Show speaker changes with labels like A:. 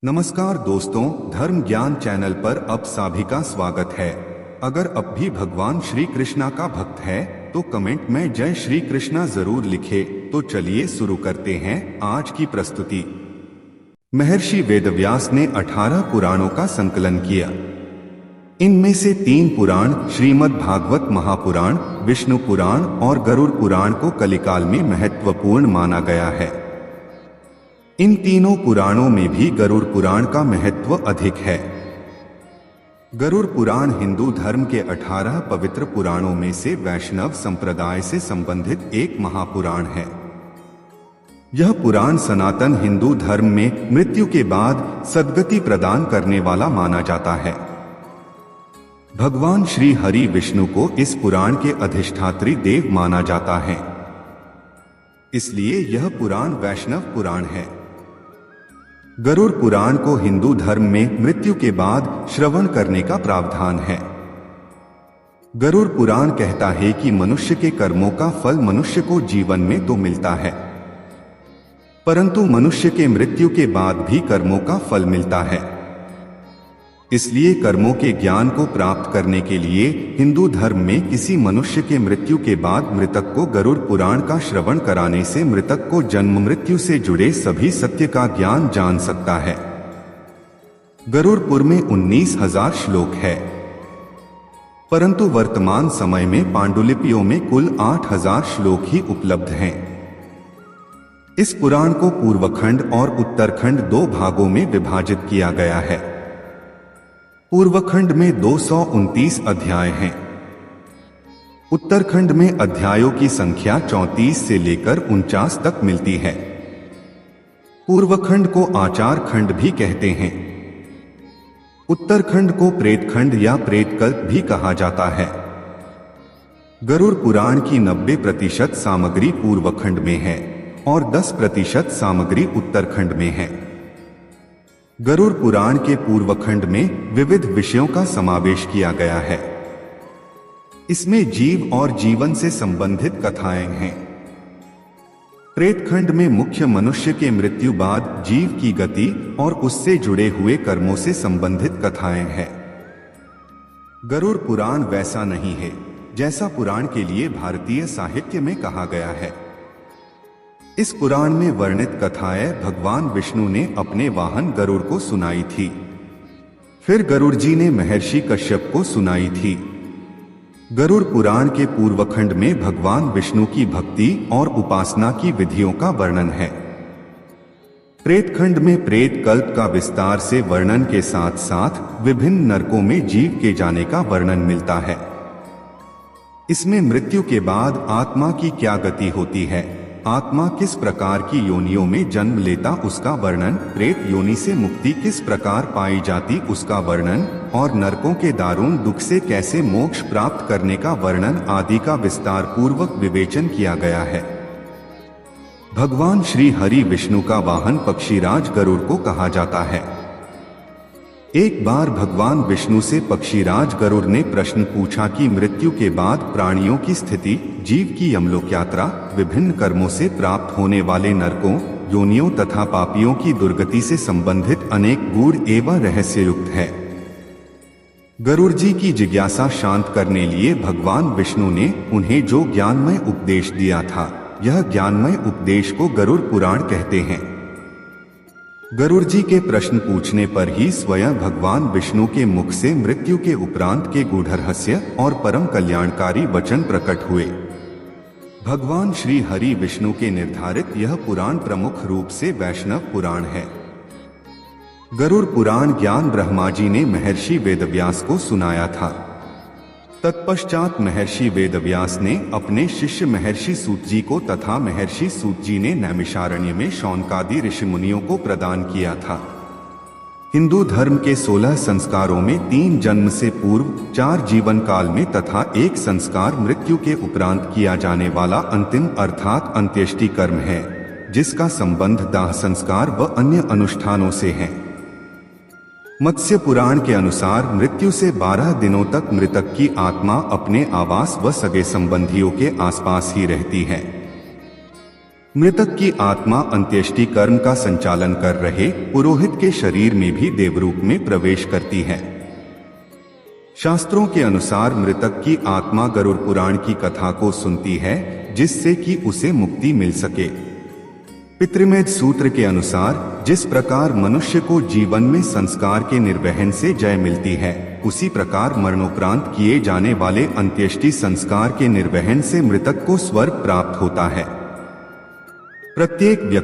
A: नमस्कार दोस्तों, धर्म ज्ञान चैनल पर आप सभी का स्वागत है। अगर अब भी भगवान श्री कृष्णा का भक्त है तो कमेंट में जय श्री कृष्णा जरूर लिखे। तो चलिए शुरू करते हैं आज की प्रस्तुति। महर्षि वेदव्यास ने 18 पुराणों का संकलन किया। इनमें से 3 पुराण श्रीमद् भागवत महापुराण, विष्णु पुराण और गरुड़ पुराण को कलिकाल में महत्वपूर्ण माना गया है। इन तीनों पुराणों में भी गरुड़ पुराण का महत्व अधिक है। गरुड़ पुराण हिंदू धर्म के 18 पवित्र पुराणों में से वैष्णव संप्रदाय से संबंधित एक महापुराण है। यह पुराण सनातन हिंदू धर्म में मृत्यु के बाद सद्गति प्रदान करने वाला माना जाता है। भगवान श्री हरि विष्णु को इस पुराण के अधिष्ठात्री देव माना जाता है, इसलिए यह पुराण वैष्णव पुराण है। गरुड़ पुराण को हिंदू धर्म में मृत्यु के बाद श्रवण करने का प्रावधान है। गरुड़ पुराण कहता है कि मनुष्य के कर्मों का फल मनुष्य को जीवन में तो मिलता है, परंतु मनुष्य के मृत्यु के बाद भी कर्मों का फल मिलता है। इसलिए कर्मों के ज्ञान को प्राप्त करने के लिए हिंदू धर्म में किसी मनुष्य के मृत्यु के बाद मृतक को गरुड़ पुराण का श्रवण कराने से मृतक को जन्म मृत्यु से जुड़े सभी सत्य का ज्ञान जान सकता है। गरुड़ पुराण में 19,000 श्लोक है, परंतु वर्तमान समय में पांडुलिपियों में कुल 8,000 श्लोक ही उपलब्ध हैं। इस पुराण को पूर्वखंड और उत्तरखंड 2 भागों में विभाजित किया गया है। पूर्वखंड में 229 अध्याय हैं। उत्तरखंड में अध्यायों की संख्या 34 से लेकर 49 तक मिलती है। पूर्वखंड को आचार खंड भी कहते हैं। उत्तरखंड को प्रेतखंड या प्रेतकल्प भी कहा जाता है। गरुड़ पुराण की 90% सामग्री पूर्वखंड में है और 10% सामग्री उत्तरखंड में है। गरुड़ पुराण के पूर्वखंड में विविध विषयों का समावेश किया गया है। इसमें जीव और जीवन से संबंधित कथाएं हैं। प्रेतखंड में मुख्य मनुष्य के मृत्यु बाद जीव की गति और उससे जुड़े हुए कर्मों से संबंधित कथाएं हैं। गरुड़ पुराण वैसा नहीं है जैसा पुराण के लिए भारतीय साहित्य में कहा गया है। इस पुराण में वर्णित कथाएं भगवान विष्णु ने अपने वाहन गरुड़ को सुनाई थी। फिर गरुड़ जी ने महर्षि कश्यप को सुनाई थी। गरुड़ पुराण के पूर्वखंड में भगवान विष्णु की भक्ति और उपासना की विधियों का वर्णन है। प्रेतखंड में प्रेत कल्प का विस्तार से वर्णन के साथ साथ विभिन्न नरकों में जीव के जाने का वर्णन मिलता है। इसमें मृत्यु के बाद आत्मा की क्या गति होती है, आत्मा किस प्रकार की योनियों में जन्म लेता उसका वर्णन, प्रेत योनि से मुक्ति किस प्रकार पाई जाती उसका वर्णन और नरकों के दारुण दुख से कैसे मोक्ष प्राप्त करने का वर्णन आदि का विस्तार पूर्वक विवेचन किया गया है। भगवान श्री हरि विष्णु का वाहन पक्षीराज गरुड़ को कहा जाता है। एक बार भगवान विष्णु से पक्षीराज गरुड़ ने प्रश्न पूछा कि मृत्यु के बाद प्राणियों की स्थिति, जीव की यमलोक यात्रा, विभिन्न कर्मों से प्राप्त होने वाले नरकों, योनियों तथा पापियों की दुर्गति से संबंधित अनेक गूढ़ एवं रहस्ययुक्त है। गरुड़ जी की जिज्ञासा शांत करने लिए भगवान विष्णु ने उन्हें जो ज्ञानमय उपदेश दिया था, यह ज्ञानमय उपदेश को गरुड़ पुराण कहते हैं। गरुड़ जी के प्रश्न पूछने पर ही स्वयं भगवान विष्णु के मुख से मृत्यु के उपरांत के गूढ़ रहस्य और परम कल्याणकारी वचन प्रकट हुए। भगवान श्री हरि विष्णु के निर्धारित यह पुराण प्रमुख रूप से वैष्णव पुराण है। गरुड़ पुराण ज्ञान ब्रह्मा जी ने महर्षि वेदव्यास को सुनाया था। तत्पश्चात महर्षि वेदव्यास ने अपने शिष्य महर्षि सूत जी को तथा महर्षि सूत जी ने नैमिषारण्य में शौनकादि ऋषिमुनियों को प्रदान किया था। हिंदू धर्म के 16 संस्कारों में 3 जन्म से पूर्व, 4 जीवन काल में तथा 1 संस्कार मृत्यु के उपरांत किया जाने वाला अंतिम अर्थात अंत्येष्टि कर्म है, जिसका संबंध दाह संस्कार व अन्य अनुष्ठानों से है। मत्स्य पुराण के अनुसार मृत्यु से 12 दिनों तक मृतक की आत्मा अपने आवास व सगे संबंधियों के आसपास ही रहती है। मृतक की आत्मा अंत्येष्टि कर्म का संचालन कर रहे पुरोहित के शरीर में भी देवरूप में प्रवेश करती है। शास्त्रों के अनुसार मृतक की आत्मा गरुड़ पुराण की कथा को सुनती है, जिससे कि उसे मुक्ति मिल सके। पितृमेध सूत्र के अनुसार जिस प्रकार मनुष्य को जीवन में संस्कार के निर्वहन से जय मिलती है, उसी प्रकार मरणोपरांत किए जाने वाले अंत्येष्टि संस्कार के निर्वहन से मृतक को स्वर्ग प्राप्त होता है। प्रत्येक व्यक्ति